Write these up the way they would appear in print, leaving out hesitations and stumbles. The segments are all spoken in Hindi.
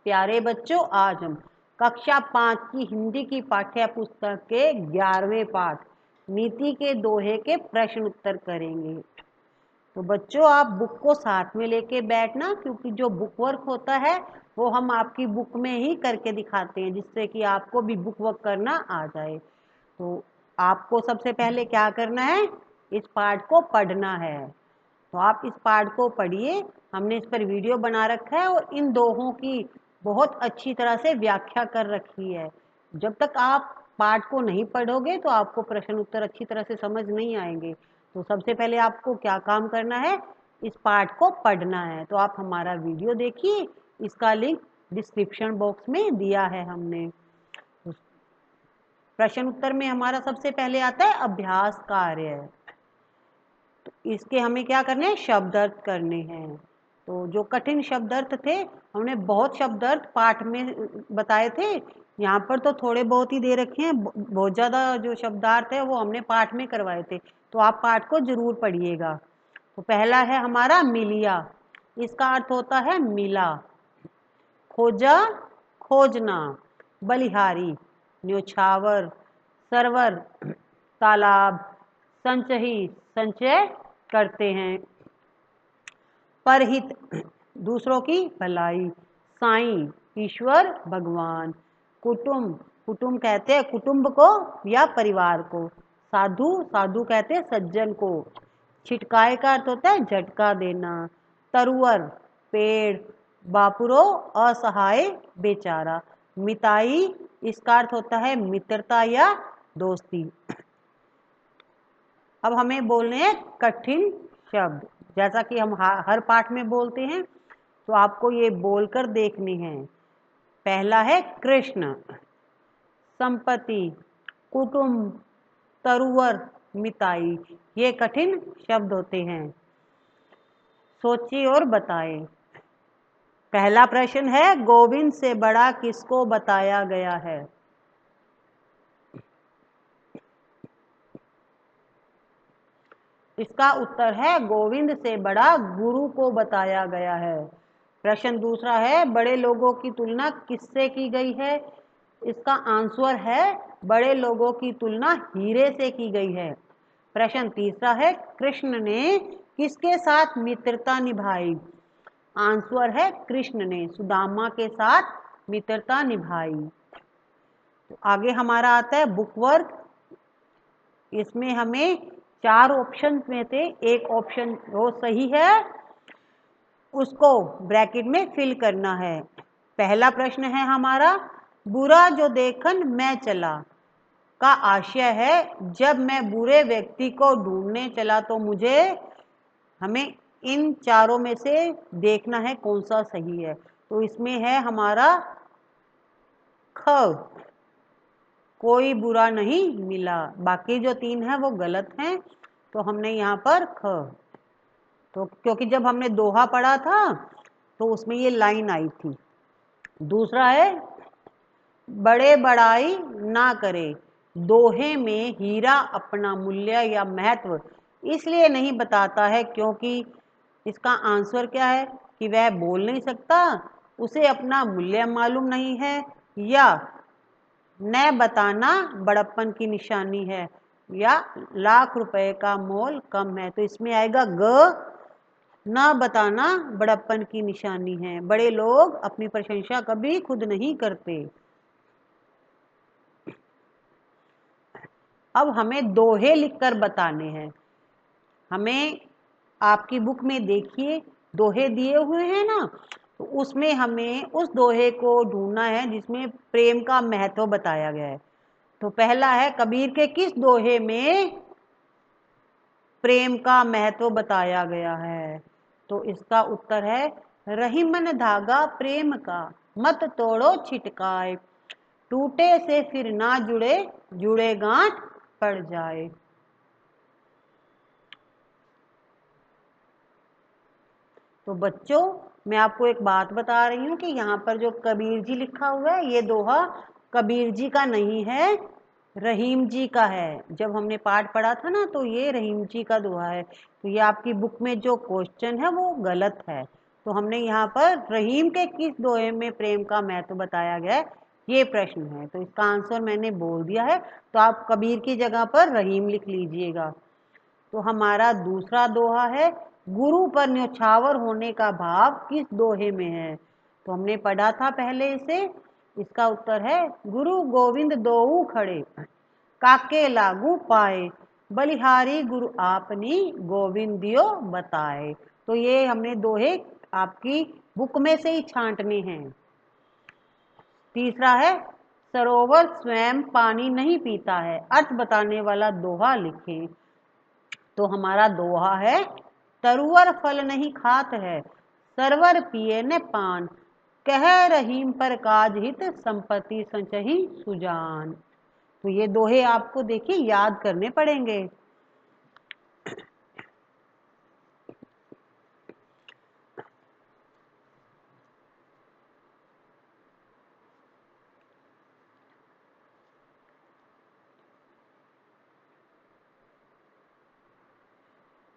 प्यारे बच्चों, आज हम कक्षा 5 की हिंदी की पाठ्य पुस्तक के 11वें पाठ नीति के दोहे के प्रश्न उत्तर करेंगे। तो बच्चों, आप बुक को साथ में लेके बैठना, क्योंकि जो बुक वर्क होता है वो हम आपकी बुक में ही करके दिखाते हैं, जिससे कि आपको भी बुक वर्क करना आ जाए। तो आपको सबसे पहले क्या करना है, इस पाठ को पढ़ना है। तो आप इस पाठ को पढ़िए। हमने इस पर वीडियो बना रखा है और इन दोहों की बहुत अच्छी तरह से व्याख्या कर रखी है। जब तक आप पाठ को नहीं पढ़ोगे तो आपको प्रश्न उत्तर अच्छी तरह से समझ नहीं आएंगे। तो सबसे पहले आपको क्या काम करना है, इस पाठ को पढ़ना है। तो आप हमारा वीडियो देखिए, इसका लिंक डिस्क्रिप्शन बॉक्स में दिया है हमने। प्रश्न उत्तर में हमारा सबसे पहले आता है अभ्यास कार्य। तो इसके हमें क्या करने हैं, शब्द अर्थ करने हैं। तो जो कठिन शब्द अर्थ थे, हमने बहुत शब्द अर्थ पाठ में बताए थे। यहाँ पर तो थोड़े बहुत ही दे रखे हैं, बहुत ज़्यादा जो शब्दार्थ है वो हमने पाठ में करवाए थे। तो आप पाठ को जरूर पढ़िएगा। तो पहला है हमारा मिलिया। इसका अर्थ होता है मिला। खोजा, खोजना। बलिहारी, न्योछावर, सरवर, तालाब। संचही, संचय करते हैं। परहित, दूसरों की भलाई। साईं, ईश्वर भगवान। कुटुंब, कुटुंब कहते हैं कुटुंब को या परिवार को। साधु, साधु कहते हैं सज्जन को। छिटकाए का अर्थ होता है झटका देना। तरुवर, पेड़। बापुरो, असहाय बेचारा। मिताई, इसका अर्थ होता है मित्रता या दोस्ती। अब हमें बोलने हैं कठिन शब्द, जैसा कि हम हर पाठ में बोलते हैं। तो आपको ये बोलकर देखने हैं। पहला है कृष्ण, संपत्ति, कुटुंब, तरुवर, मिताई। ये कठिन शब्द होते हैं। सोचिए और बताएं। पहला प्रश्न है, गोविंद से बड़ा किसको बताया गया है? इसका उत्तर है गोविंद से बड़ा गुरु को बताया गया है। प्रश्न दूसरा है, बड़े लोगों की तुलना किससे की गई है? इसका आंसर है बड़े लोगों की तुलना हीरे से की गई है। प्रश्न तीसरा है, कृष्ण ने किसके साथ मित्रता निभाई? आंसर है कृष्ण ने सुदामा के साथ मित्रता निभाई। तो आगे हमारा आता है बुक वर्क। इसमें हमें 4 ऑप्शन में से एक ऑप्शन जो सही है उसको ब्रैकेट में फिल करना है। पहला प्रश्न है हमारा, बुरा जो देखन मैं चला का आशय है, जब मैं बुरे व्यक्ति को ढूंढने चला तो मुझे, हमें इन चारों में से देखना है कौन सा सही है। तो इसमें है हमारा ख, कोई बुरा नहीं मिला। बाकी जो 3 है वो गलत हैं, तो हमने यहाँ पर ख। तो क्योंकि जब हमने दोहा पढ़ा था तो उसमें ये लाइन आई थी। दूसरा है, बड़े बड़ाई ना करे, दोहे में हीरा अपना मूल्य या महत्व इसलिए नहीं बताता है क्योंकि इसका आंसर क्या है कि वह बोल नहीं सकता, उसे अपना मूल्य मालूम नहीं है, या न बताना बड़प्पन की निशानी है, या लाख रुपए का मोल कम है। तो इसमें आएगा ग, न बताना बड़प्पन की निशानी है। बड़े लोग अपनी प्रशंसा कभी खुद नहीं करते। अब हमें दोहे लिखकर बताने हैं। हमें आपकी बुक में देखिए दोहे दिए हुए हैं ना, तो उसमें हमें उस दोहे को ढूंढना है जिसमें प्रेम का महत्व बताया गया है। तो पहला है, कबीर के किस दोहे में प्रेम का महत्व बताया गया है? तो इसका उत्तर है, रहीमन धागा प्रेम का, मत तोड़ो छिटकाए, टूटे से फिर ना जुड़े, जुड़े गांठ पड़ जाए। तो बच्चों, मैं आपको एक बात बता रही हूँ कि यहाँ पर जो कबीर जी लिखा हुआ है ये दोहा कबीर जी का नहीं है, रहीम जी का है। जब हमने पाठ पढ़ा था ना तो ये रहीम जी का दोहा है। तो ये आपकी बुक में जो क्वेश्चन है वो गलत है। तो हमने यहाँ पर रहीम के किस दोहे में प्रेम का महत्व बताया गया है, ये प्रश्न है। तो इसका आंसर मैंने बोल दिया है, तो आप कबीर की जगह पर रहीम लिख लीजिएगा। तो हमारा दूसरा दोहा है, गुरु पर न्योछावर होने का भाव किस दोहे में है। तो हमने पढ़ा था पहले इसे। इसका उत्तर है, गुरु गोविंद दोऊ खड़े काके लागू पाए, बलिहारी गुरु आपनी गोविंदियो बताए। तो ये हमने दोहे आपकी बुक में से ही छांटने हैं। तीसरा है, सरोवर स्वयं पानी नहीं पीता है, अर्थ बताने वाला दोहा लिखें। तो हमारा दोहा है, तरुवर फल नहीं खात है, सरवर पिए न पान, कह रहीम पर काज हित, संपत्ति संचही सुजान। तो ये दोहे आपको देखिए याद करने पड़ेंगे।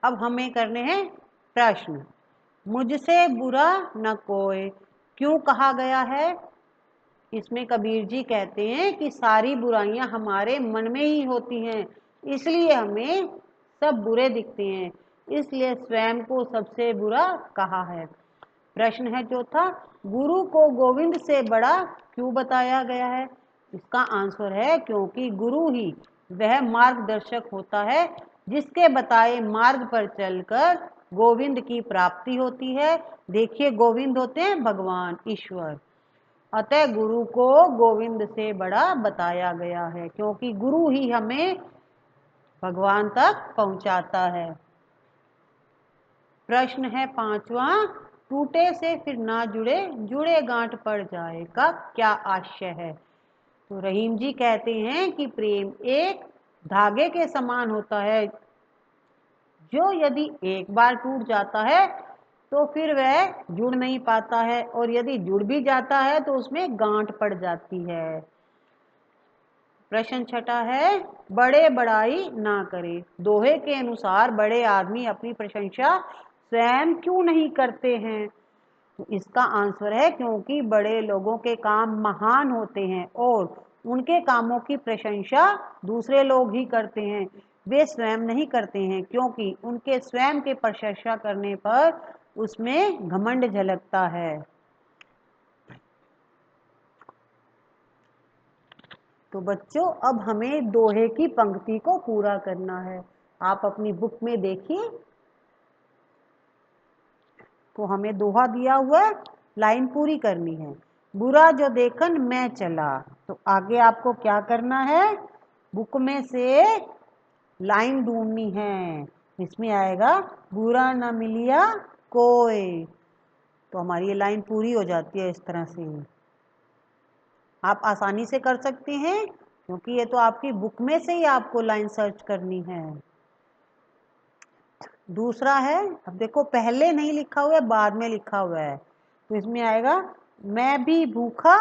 अब हमें करने हैं प्रश्न। मुझसे बुरा न कोई क्यों कहा गया है। इसमें कबीर जी कहते हैं कि सारी बुराइयां हमारे मन में ही होती हैं, इसलिए हमें सब बुरे दिखते हैं, इसलिए स्वयं को सबसे बुरा कहा है। प्रश्न है चौथा, गुरु को गोविंद से बड़ा क्यों बताया गया है। इसका आंसर है, क्योंकि गुरु ही वह मार्गदर्शक होता है जिसके बताए मार्ग पर चलकर गोविंद की प्राप्ति होती है। देखिए, गोविंद होते हैं भगवान ईश्वर, अतः गुरु को गोविंद से बड़ा बताया गया है, क्योंकि गुरु ही हमें भगवान तक पहुंचाता है। प्रश्न है पांचवा, टूटे से फिर ना जुड़े, जुड़े गांठ पड़ जाए का क्या आशय है। तो रहीम जी कहते हैं कि प्रेम एक धागे के समान होता है, जो यदि एक बार टूट जाता है तो फिर वह जुड़ नहीं पाता है, और यदि जुड़ भी जाता है तो उसमें गांठ पड़ जाती है। प्रश्न छठा है, बड़े बड़ाई ना करे। दोहे के अनुसार बड़े आदमी अपनी प्रशंसा स्वयं क्यों नहीं करते हैं। तो इसका आंसर है, क्योंकि बड़े लोगों के काम महान होते हैं और उनके कामों की प्रशंसा दूसरे लोग ही करते हैं, वे स्वयं नहीं करते हैं, क्योंकि उनके स्वयं के प्रशंसा करने पर उसमें घमंड झलकता है। तो बच्चों, अब हमें दोहे की पंक्ति को पूरा करना है। आप अपनी बुक में देखिए, तो हमें दोहा दिया हुआ है, लाइन पूरी करनी है। बुरा जो देखन मैं चला। तो आगे आपको क्या करना है, बुक में से लाइन ढूंढनी है। इसमें आएगा, बुरा न मिलिया कोई। तो हमारी ये लाइन पूरी हो जाती है इस तरह से। आप आसानी से कर सकते हैं, क्योंकि ये तो आपकी बुक में से ही आपको लाइन सर्च करनी है। दूसरा है, अब देखो पहले नहीं लिखा हुआ है, बाद में लिखा हुआ है। तो इसमें आएगा, मैं भी भूखा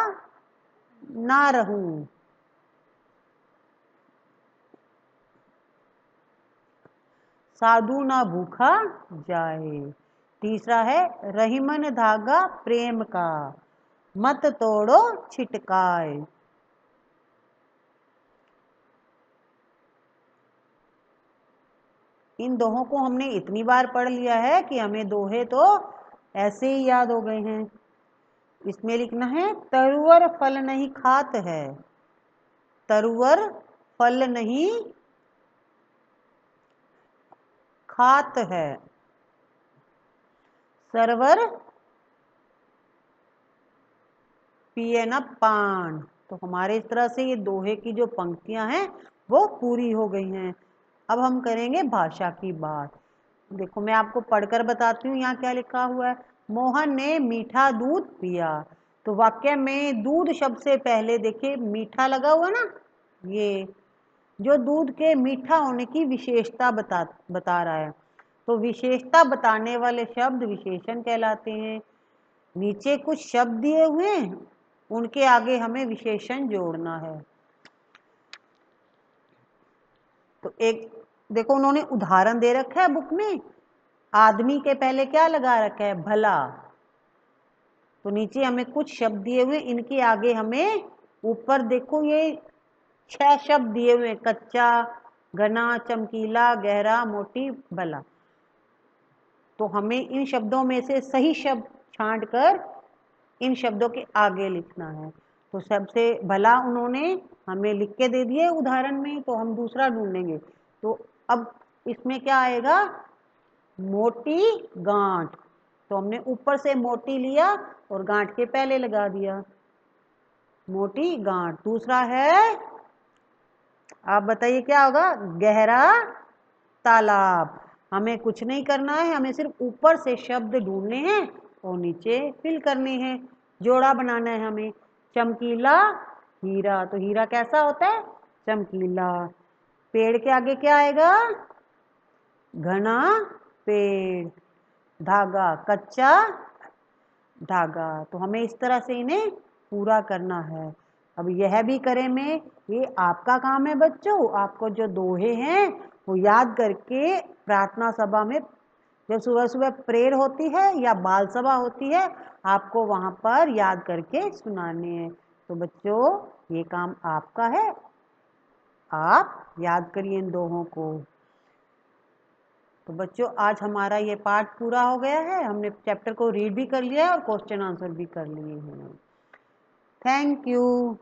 ना रहूं। साधु ना भूखा जाए। तीसरा है, रहीमन धागा प्रेम का, मत तोड़ो छिटकाए। इन दोहों को हमने इतनी बार पढ़ लिया है कि हमें दोहे तो ऐसे ही याद हो गए हैं। इसमें लिखना है, तरुवर फल नहीं खात है। तरुवर फल नहीं खात है, सरवर पिए न पान। तो हमारे इस तरह से ये दोहे की जो पंक्तियां हैं वो पूरी हो गई हैं। अब हम करेंगे भाषा की बात। देखो, मैं आपको पढ़कर बताती हूँ यहाँ क्या लिखा हुआ है। मोहन ने मीठा दूध पिया। तो वाक्य में दूध शब्द से पहले देखिए मीठा लगा हुआ ना, ये जो दूध के मीठा होने की विशेषता बता रहा है। तो विशेषता बताने वाले शब्द विशेषण कहलाते हैं। नीचे कुछ शब्द दिए हुए हैं, उनके आगे हमें विशेषण जोड़ना है। तो एक देखो, उन्होंने उदाहरण दे रखा है बुक में। आदमी के पहले क्या लगा रखा है, भला। तो नीचे हमें कुछ शब्द दिए हुए, इनके आगे हमें ऊपर देखो ये 6 शब्द दिए हुए, कच्चा, घना, चमकीला, गहरा, मोटी, भला। तो हमें इन शब्दों में से सही शब्द छांट कर इन शब्दों के आगे लिखना है। तो सबसे भला उन्होंने हमें लिख के दे दिए उदाहरण में, तो हम दूसरा ढूंढेंगे। तो अब इसमें क्या आएगा, मोटी गांठ। तो हमने ऊपर से मोटी लिया और गांठ के पहले लगा दिया, मोटी गांठ। दूसरा है, आप बताइए क्या होगा, गहरा तालाब। हमें कुछ नहीं करना है, हमें सिर्फ ऊपर से शब्द ढूंढने हैं और नीचे फिल करने हैं, जोड़ा बनाना है हमें। चमकीला हीरा, तो हीरा कैसा होता है, चमकीला। पेड़ के आगे क्या आएगा, घना पेड़। धागा, कच्चा धागा। तो हमें इस तरह से इन्हें पूरा करना है। अब यह भी करें में, ये आपका काम है बच्चों। आपको जो दोहे हैं वो याद करके प्रार्थना सभा में, जब सुबह सुबह प्रेयर होती है या बाल सभा होती है, आपको वहां पर याद करके सुनाने हैं। तो बच्चों ये काम आपका है, आप याद करिए इन दोहों को। तो बच्चों आज हमारा ये पाठ पूरा हो गया है। हमने चैप्टर को रीड भी कर लिया है और क्वेश्चन आंसर भी कर लिए हैं। Thank you.